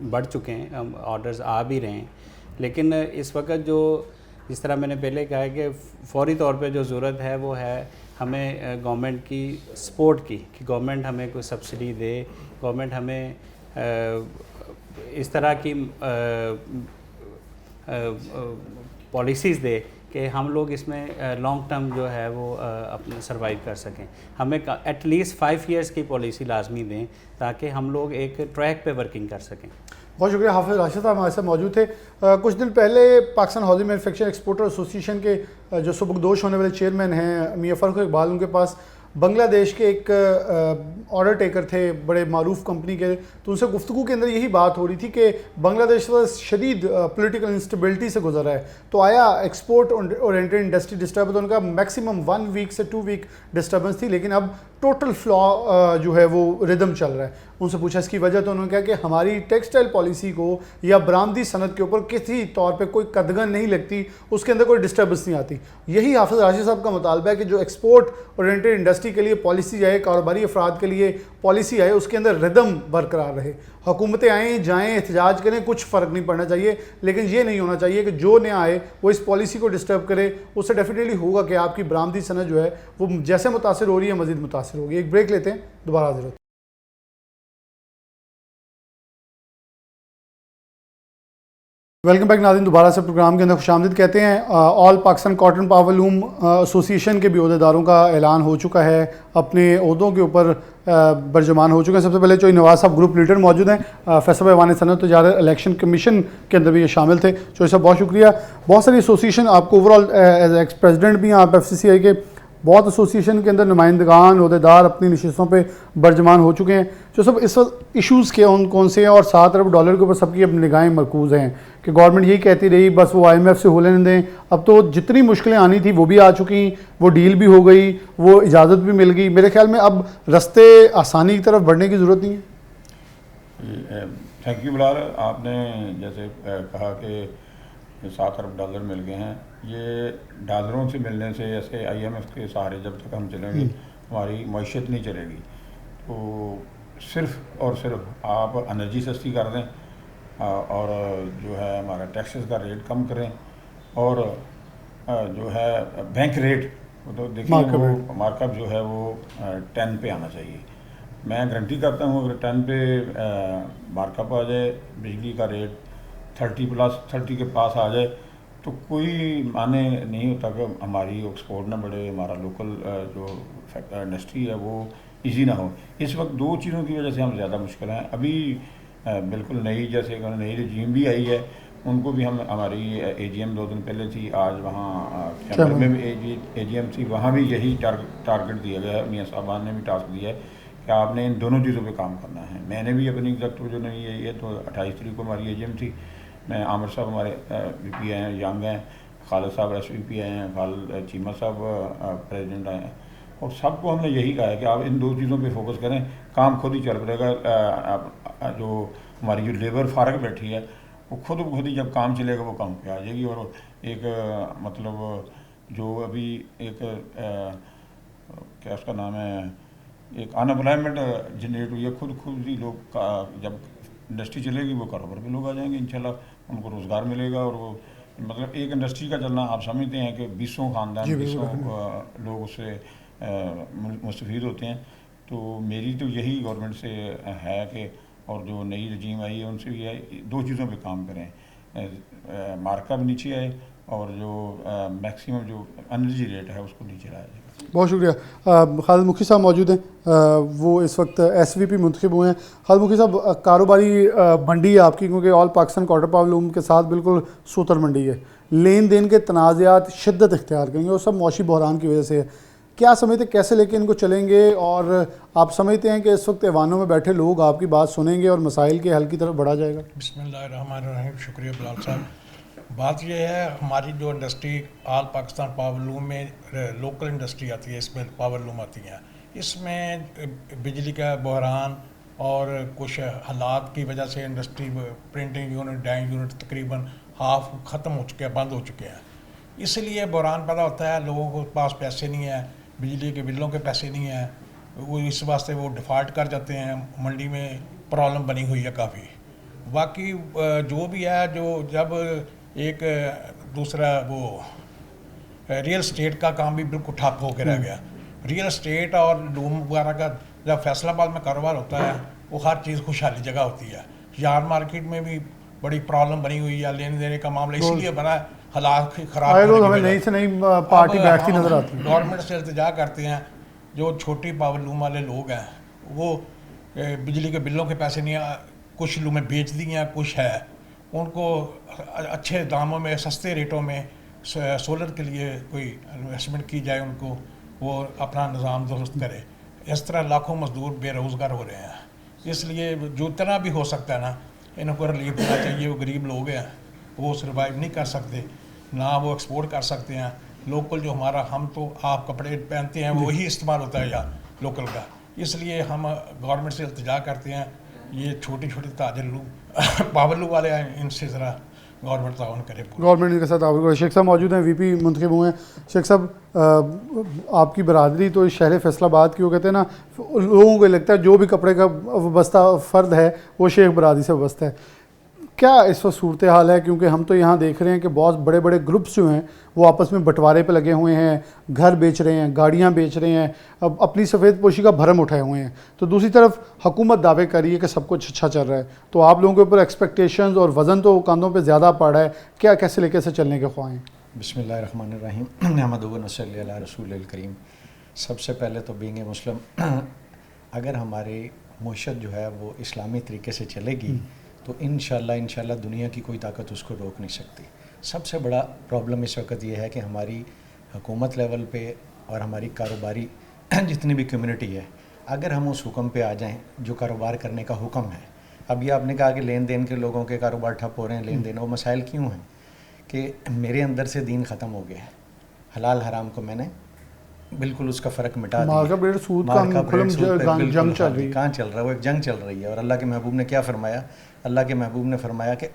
بڑھ چکے ہیں, ہم آرڈرز آ بھی رہے ہیں. لیکن اس وقت جو جس طرح میں نے پہلے کہا ہے کہ فوری طور پہ جو ضرورت ہے وہ ہے ہمیں گورنمنٹ کی سپورٹ کی, کہ گورنمنٹ ہمیں کوئی سبسڈی دے, گورنمنٹ ہمیں اس طرح کی پالیسیز دے کہ ہم لوگ اس میں لانگ ٹرم جو ہے وہ اپنا سروائیو کر سکیں. ہمیں ایٹ لیسٹ 5 ایئرس کی پالیسی لازمی دیں تاکہ ہم لوگ ایک ٹریک پہ ورکنگ کر سکیں. بہت شکریہ. حافظ راشد صاحب ہمارے ساتھ موجود تھے. کچھ دن پہلے Pakistan housing manufacturing exporter association کے جو سبکدوش ہونے والے چیئرمین ہیں میاں فاروق اقبال, ان کے پاس بنگلہ دیش کے ایک آرڈر ٹیکر تھے بڑے معروف کمپنی کے, تو ان سے گفتگو کے اندر یہی بات ہو رہی تھی کہ بنگلہ دیش شدید پولیٹیکل انسٹیبلٹی سے گزر رہا ہے, تو آیا ایکسپورٹ اورینٹڈ انڈسٹری ڈسٹرب, تو ان کا میکسیمم 1 ویک سے 2 ویک ڈسٹربنس تھی, لیکن اب ٹوٹل فلا جو ہے وہ ردم چل رہا ہے. ان سے پوچھا اس کی وجہ, تو انہوں نے کہا کہ ہماری ٹیکسٹائل پالیسی کو یا برآمدی صنعت کے اوپر کسی طور پہ کوئی قدغن نہیں لگتی, اس کے اندر کوئی ڈسٹربنس نہیں آتی. یہی حافظ راشد صاحب کا مطالبہ ہے کہ جو ایکسپورٹ اورینٹڈ انڈسٹری کے لیے پالیسی آئے, کاروباری افراد کے لیے پالیسی آئے, اس کے اندر ردم برقرار رہے. حکومتیں آئیں جائیں احتجاج کریں, کچھ فرق نہیں پڑنا چاہیے, لیکن یہ نہیں ہونا چاہیے کہ جو نیا آئے وہ اس پالیسی کو ڈسٹرب کرے. اس سے ڈیفینیٹلی ہوگا کہ آپ کی برآمدی صنعت جو ہے وہ جیسے متاثر ہو رہی ہے مزید متاثر ہوگی. ایک بریک لیتے ہیں, دوبارہ حاضر ہوتے ہیں. ویلکم بیک ناظرین, دوبارہ سے پروگرام کے اندر خوش آمدید کہتے ہیں. All Pakistan cotton power loom association کے بھی عہدیداروں کا اعلان ہو چکا ہے اپنے عہدوں کے اوپر برجمان ہو چکے ہیں. سب سے پہلے چوئی نواز صاحب گروپ لیڈر موجود ہیں, فیصل ایوان صنعت تجارت الیکشن کمیشن کے اندر بھی یہ شامل تھے. چوئی صاحب بہت شکریہ. بہت ساری ایسوسیشن آپ کو over all as x president بھی ہیں آپ FCCI کے, بہت ایسوسیشن کے اندر نمائندگان عہدیدار اپنی نشستوں پہ برجمان ہو چکے ہیں. جو سب اس وقت ایشوز کون سے ہیں, اور $7 ارب کے اوپر سب کی اب نگاہیں مرکوز ہیں کہ گورنمنٹ یہی کہتی رہی بس وہ IMF سے ہو لینے دیں. اب تو جتنی مشکلیں آنی تھی وہ بھی آ چکی, وہ ڈیل بھی ہو گئی, وہ اجازت بھی مل گئی. میرے خیال میں اب رستے آسانی کی طرف بڑھنے کی ضرورت نہیں ہے. تھینک یو بلال. آپ نے جیسے کہا کہ $7 ارب مل گئے ہیں, یہ ڈالروں سے ملنے سے ایسے IMF کے سہارے جب تک ہم چلیں گے ہماری معیشت نہیں چلے گی. تو صرف اور صرف آپ انرجی سستی کر دیں اور جو ہے ہمارا ٹیکسز کا ریٹ کم کریں, اور جو ہے بینک ریٹ تو دیکھیں وہ مارک اپ جو ہے وہ 10 پہ آنا چاہیے. میں گارنٹی کرتا ہوں اگر 10 پہ مارک اپ آ جائے, بجلی کا ریٹ 30+ کے پاس آ جائے, تو کوئی معنی نہیں ہوتا کہ ہماری ایکسپورٹ نہ بڑھے, ہمارا لوکل جو انڈسٹری ہے وہ ایزی نہ ہو. اس وقت 2 چیزوں کی وجہ سے ہم زیادہ مشکل ہیں. ابھی بالکل نئی جیسے نئی رجیم بھی آئی ہے, ان کو بھی ہم ہماری AGM 2 دن پہلے تھی, آج وہاں چیمبر میں بھی AGM تھی, وہاں بھی یہی ٹارگٹ دیا گیا ہے. میاں صاحبان نے بھی ٹاسک دیا ہے کہ آپ نے ان دونوں چیزوں پہ کام کرنا ہے. میں نے بھی اپنی ایگزیکٹو جو نہیں ہے تو 28 تاریخ کو ہماری AGM تھی. میں عامر صاحب ہمارے VP آئے ہیں, ینگ ہیں, خالد صاحب SVP آئے ہیں, خالد چیمہ صاحب پریزیڈنٹ آئے ہیں, اور سب کو ہم نے یہی کہا ہے کہ آپ ان 2 چیزوں پہ فوکس کریں, کام خود ہی چل پڑے گا. جو ہماری جو لیبر فارغ بیٹھی ہے وہ خود ہی جب کام چلے گا وہ کام پہ آ جائے گی. اور ایک مطلب جو ابھی ایک کیا اس کا نام ہے, ایک انمپلائمنٹ جنریٹ ہوئی ہے, خود ہی لوگ جب انڈسٹری چلے گی وہ کاروبار پہ لوگ آ جائیں گے انشاءاللہ, ان کو روزگار ملے گا. اور وہ مطلب ایک انڈسٹری کا چلنا آپ سمجھتے ہیں کہ 20 خاندان 20 لوگ اس سے مستفید ہوتے ہیں. تو میری تو یہی گورنمنٹ سے ہے کہ, اور جو نئی رجیم آئی ہے ان سے بھی ہے, 2 چیزوں پہ کام کریں, مارکا بھی نیچے آئے اور جو میکسیمم جو انرجی ریٹ ہے اس کو نیچے لایا جائے. بہت شکریہ. خالد مکھی صاحب موجود ہیں, وہ اس وقت SVP منتخب ہوئے ہیں. خالد مکھی صاحب, کاروباری منڈی ہے آپ کی, کیونکہ آل پاکستان کوارٹر پاور لوم کے ساتھ بالکل سوتر منڈی ہے, لین دین کے تنازعات شدت اختیار کریں گے, اور سب معاشی بحران کی وجہ سے ہے. کیا سمجھتے ہیں کیسے لے کے ان کو چلیں گے, اور آپ سمجھتے ہیں کہ اس وقت ایوانوں میں بیٹھے لوگ آپ کی بات سنیں گے اور مسائل کے حل کی طرف بڑھا جائے گا؟ بسم اللہ الرحمن الرحیم. شکریہ بلال صاحب. بات یہ ہے, ہماری جو انڈسٹری آل پاکستان پاور لوم میں لوکل انڈسٹری آتی ہے, اس میں پاور لوم آتی ہیں, اس میں بجلی کا بحران اور کچھ حالات کی وجہ سے industry printing unit dying unit تقریباً ہاف ختم ہو چکے ہیں, بند ہو چکے ہیں. اس لیے بحران پیدا ہوتا ہے, لوگوں کے پاس پیسے نہیں ہیں, بجلی کے بلوں کے پیسے نہیں ہیں, وہ اس واسطے وہ ڈیفالٹ کر جاتے ہیں. منڈی میں پرابلم بنی ہوئی ہے کافی. باقی جو بھی ہے, جو جب ایک دوسرا وہ ریئل اسٹیٹ کا کام بھی بالکل ٹھپ ہو کے رہ گیا. ریئل اسٹیٹ اور لوم وغیرہ کا جب فیصل آباد میں کاروبار ہوتا ہے وہ ہر چیز خوشحالی جگہ ہوتی ہے. یار مارکیٹ میں بھی بڑی پرابلم بنی ہوئی ہے, لینے دینے کا معاملہ اس لیے بنا ہے, حالات خراب ہمیں نئی سے نئی پارٹی بیٹھتی نظر آتی ہے. گورنمنٹ سے التجا کرتے ہیں, جو چھوٹی پاور لوم والے لوگ ہیں وہ بجلی کے بلوں کے پیسے نہیں, کچھ لومیں بیچ دی ہیں, کچھ ہے, ان کو اچھے داموں میں سستے ریٹوں میں سولر کے لیے کوئی انویسٹمنٹ کی جائے, ان کو وہ اپنا نظام درست کرے. اس طرح لاکھوں مزدور بے روزگار ہو رہے ہیں. اس لیے جو اتنا بھی ہو سکتا ہے نا, ان کو ریلیف دینا چاہیے. وہ غریب لوگ ہیں, وہ سروائیو نہیں کر سکتے, نہ وہ ایکسپورٹ کر سکتے ہیں. لوکل جو ہمارا, ہم تو آپ کپڑے پہنتے ہیں وہی استعمال ہوتا ہے یا لوکل کا. اس لیے ہم گورنمنٹ سے التجا کرتے ہیں, یہ چھوٹی چھوٹی تاجر لوگ پاور لوگ والے ہیں, ان سے ذرا گورنمنٹ تعاون کرے. گورنمنٹ کے ساتھ تعاون کرے. شیخ صاحب موجود ہیں, VP منتخب ہوئے ہیں. شیخ صاحب, آپ کی برادری تو اس شہر فیصل آباد کی, وہ کہتے ہیں نا, لوگوں کو لگتا ہے جو بھی کپڑے کا وابستہ فرد ہے وہ شیخ برادری سے وابستہ ہے. کیا اس وقت صورتحال ہے؟ کیونکہ ہم تو یہاں دیکھ رہے ہیں کہ بہت بڑے بڑے گروپس جو ہیں وہ آپس میں بٹوارے پہ لگے ہوئے ہیں, گھر بیچ رہے ہیں, گاڑیاں بیچ رہے ہیں, اپنی سفید پوشی کا بھرم اٹھائے ہوئے ہیں. تو دوسری طرف حکومت دعوے کر رہی ہے کہ سب کچھ اچھا چل رہا ہے. تو آپ لوگوں کے اوپر ایکسپیکٹیشنز اور وزن تو کاندھوں پہ زیادہ پڑ رہا ہے, کیا کیسے لے کے سے چلنے کے خواہاں ہیں؟ بسم اللہ الرحمن الرحیم. نحمدہ و نصلی علی رسول الکریم. سب سے پہلے تو بینگ اے مسلم اگر ہماری معیشت جو ہے وہ اسلامی طریقے سے چلے گی تو انشاءاللہ دنیا کی کوئی طاقت اس کو روک نہیں سکتی. سب سے بڑا پرابلم اس وقت یہ ہے کہ ہماری حکومت لیول پہ اور ہماری کاروباری جتنی بھی کمیونٹی ہے، اگر ہم اس حکم پہ آ جائیں جو کاروبار کرنے کا حکم ہے. اب یہ آپ نے کہا کہ لین دین کے لوگوں کے کاروبار ٹھپ ہو رہے ہیں، لین دین وہ مسائل کیوں ہیں کہ میرے اندر سے دین ختم ہو گیا ہے. حلال حرام کو میں نے بالکل اس کا فرق مٹا دیا. مارکا بریڈ سود کا جنگ چل رہی ہے. کہاں چل رہا ہے؟ وہ ایک جنگ چل رہی ہے. اور اللہ کے محبوب نے کیا فرمایا؟ اللہ کے محبوب نے فرمایا کہ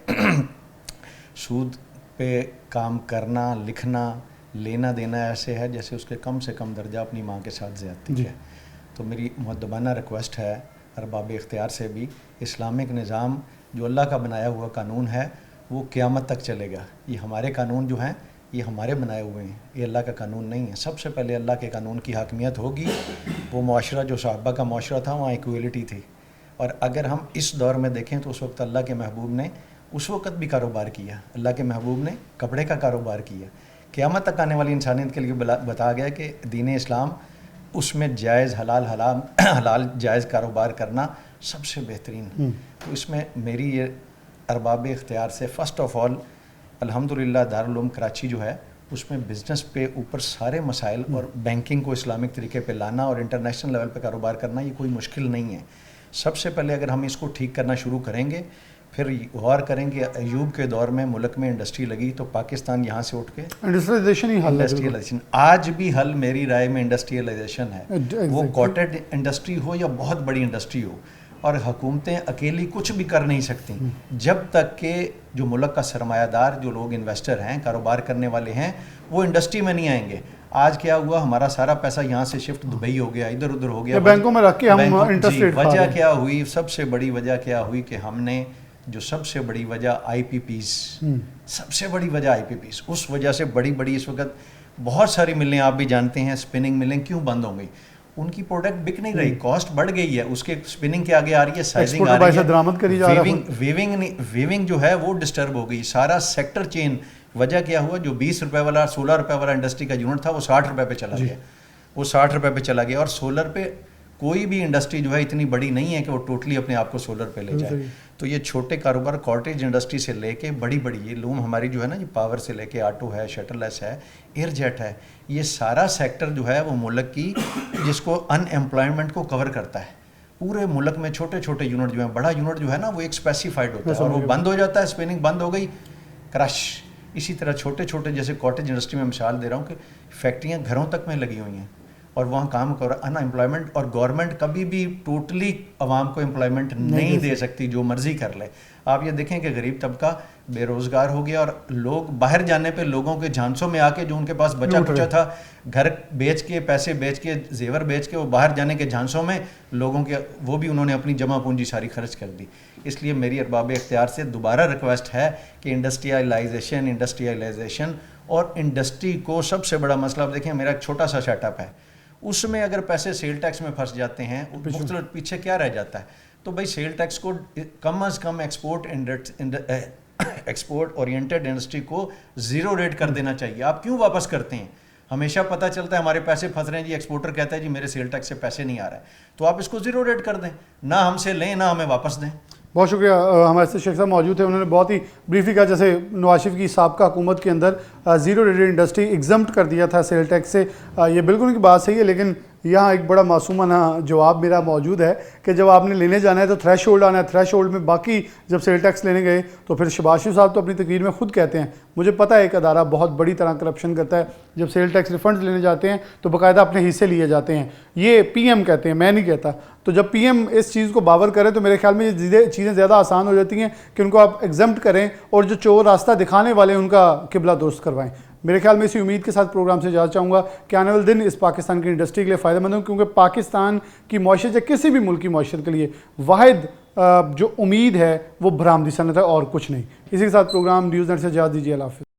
سود پہ کام کرنا، لکھنا، لینا دینا ایسے ہے جیسے اس کے کم سے کم درجہ اپنی ماں کے ساتھ زیادتی ہے. تو میری مؤدبانہ ریکویسٹ ہے ارباب اختیار سے بھی، اسلامک نظام جو اللہ کا بنایا ہوا قانون ہے وہ قیامت تک چلے گا. یہ ہمارے قانون جو ہیں یہ ہمارے بنائے ہوئے ہیں، یہ اللہ کا قانون نہیں ہے. سب سے پہلے اللہ کے قانون کی حاکمیت ہوگی. وہ معاشرہ جو صحابہ کا معاشرہ تھا وہاں ایکویلٹی تھی. اور اگر ہم اس دور میں دیکھیں تو اس وقت اللہ کے محبوب نے اس وقت بھی کاروبار کیا. اللہ کے محبوب نے کپڑے کا کاروبار کیا. قیامت تک آنے والی انسانیت کے لیے بتایا گیا کہ دین اسلام اس میں جائز حلال جائز کاروبار کرنا سب سے بہترین ہے. تو اس میں میری یہ ارباب اختیار سے فرسٹ آف آل الحمدللہ دارالعلوم کراچی جو ہے اس میں بزنس پہ اوپر سارے مسائل اور بینکنگ کو اسلامک طریقے پہ لانا اور انٹرنیشنل لیول پہ کاروبار کرنا یہ کوئی مشکل نہیں ہے. سب سے پہلے اگر ہم اس کو ٹھیک کرنا شروع کریں گے، پھر غور کریں گے ایوب کے دور میں ملک میں انڈسٹری لگی تو پاکستان یہاں سے اٹھ کے انڈسٹریلائزیشن ہی حل ہے. انڈسٹریلائزیشن آج بھی حل میری رائے میں انڈسٹریلائزیشن ہے. وہ کوٹڈ انڈسٹری ہو یا بہت بڑی انڈسٹری ہو. اور حکومتیں اکیلی کچھ بھی کر نہیں سکتی جب تک کہ جو ملک کا سرمایہ دار، جو لوگ انویسٹر ہیں، کاروبار کرنے والے ہیں، وہ انڈسٹری میں نہیں آئیں گے. آج کیا ہوا؟ ہمارا سارا پیسہ یہاں سے شفٹ دبئی ہو گیا، ادھر ادھر ہو گیا، بینکوں میں رکھ کے ہم انٹرسٹ ریٹ. وجہ کیا ہوئی؟ سب سے بڑی وجہ کیا ہوئی کہ ہم نے جو سب سے بڑی وجہ آئی پی پیز، سب سے بڑی وجہ آئی پی پیز، اس وجہ سے بڑی اس وقت بہت ساری ملیں آپ بھی جانتے ہیں اسپننگ ملیں کیوں بند ہو گئی؟ ان کی پروڈکٹ بک نہیں رہی، کاسٹ بڑھ گئی ہے، اس کے اسپننگ کے آگے آ رہی ہے، سائزنگ آ رہی ہے، ویونگ جو ہے وہ ڈسٹرب ہو گئی، سارا سیکٹر چین. وجہ کیا ہوا؟ جو 20 روپے والا 16 روپے والا انڈسٹری کا یونٹ تھا وہ 60 روپے پہ چلا گیا. وہ 60 روپے پہ چلا گیا. اور سولر پہ کوئی بھی انڈسٹری جو ہے اتنی بڑی نہیں ہے کہ وہ ٹوٹلی اپنے آپ کو سولر پہ لے جائے. تو یہ چھوٹے کاروبار کاٹیج انڈسٹری سے لے کے بڑی یہ لوم ہماری جو ہے نا، یہ پاور سے لے کے آٹو ہے، شٹل لیس ہے، ایئر جیٹ ہے، یہ سارا سیکٹر جو ہے وہ ملک کی جس کو ان ایمپلائمنٹ کو کور کرتا ہے. پورے ملک میں چھوٹے یونٹ جو ہیں، بڑا یونٹ جو ہے نا وہ ایک اسپیسیفائڈ ہوتا ہے اور وہ بند ہو جاتا ہے، اسپننگ بند ہو گئی، کرش. اسی طرح چھوٹے جیسے کاٹیج انڈسٹری میں مثال دے رہا ہوں کہ فیکٹریاں گھروں تک میں لگی ہوئی ہیں اور وہاں کام کر ان امپلائمنٹ. اور گورنمنٹ کبھی بھی ٹوٹلی عوام کو امپلائمنٹ نہیں دے سکتی، جو مرضی کر لے. آپ یہ دیکھیں کہ غریب طبقہ بے روزگار ہو گیا اور لوگ باہر جانے پہ لوگوں کے جھانسوں میں آ کے جو ان کے پاس بچا کچا تھا، گھر بیچ کے، پیسے بیچ کے، زیور بیچ کے، وہ باہر جانے کے جھانسوں میں لوگوں کے وہ بھی انہوں نے اپنی جمع پونجی ساری خرچ کر دی. اس لیے میری ارباب اختیار سے دوبارہ ریکویسٹ ہے کہ انڈسٹریلائزیشن اور انڈسٹری کو سب سے بڑا مسئلہ. آپ دیکھیں میرا ایک چھوٹا سا سیٹ اپ ہے، اس میں اگر پیسے سیل ٹیکس میں پھنس جاتے ہیں مختلف پیچھے کیا رہ جاتا ہے؟ تو بھائی سیل ٹیکس کو کم از کم ایکسپورٹ اورینٹڈ انڈسٹری کو 0 ریٹ کر دینا چاہیے. آپ کیوں واپس کرتے ہیں؟ ہمیشہ پتہ چلتا ہے ہمارے پیسے پھنس رہے ہیں جی، ایکسپورٹر کہتا ہے جی میرے سیل ٹیکس سے پیسے نہیں آ رہے ہیں، تو آپ اس کو 0 ریٹ کر دیں، نہ ہم سے لیں نہ ہمیں واپس دیں. بہت شکریہ. ہمارے سے شیخ صاحب موجود تھے، انہوں نے بہت ہی بریفلی کہا جیسے نواز شریف کی سابقہ حکومت کے اندر 0 ریٹ انڈسٹری ایگزمپٹ کر دیا تھا سیل ٹیکس سے. یہ بالکل ان کی بات صحیح ہے، لیکن یہاں ایک بڑا معصومانہ جواب میرا موجود ہے کہ جب آپ نے لینے جانا ہے تو تھریش ہولڈ آنا ہے. تھریش ہولڈ میں باقی جب سیل ٹیکس لینے گئے تو پھر شہباز شریف صاحب تو اپنی تقریر میں خود کہتے ہیں مجھے پتہ ہے ایک ادارہ بہت بڑی طرح کرپشن کرتا ہے، جب سیل ٹیکس ریفنڈز لینے جاتے ہیں تو باقاعدہ اپنے حصے لیے جاتے ہیں. یہ پی ایم کہتے ہیں، میں نہیں کہتا. تو جب پی ایم اس چیز کو باور کرے تو میرے خیال میں یہ چیزیں زیادہ آسان ہو جاتی ہیں کہ ان کو آپ ایگزمپٹ کریں اور جو چور راستہ دکھانے والے ان کا قبلہ درست کروائیں. میرے خیال میں اسی امید کے ساتھ پروگرام سے اجازت چاہوں گا کہ آنے والے دن اس پاکستان کی انڈسٹری کے لیے فائدہ مند ہوں، کیونکہ پاکستان کی معیشت یا کسی بھی ملک کی معیشت کے لیے واحد جو امید ہے وہ برآمدی صنعت ہے اور کچھ نہیں. اسی کے ساتھ پروگرام نیوز نیٹ سے اجازت دیجیے. اللہ حافظ.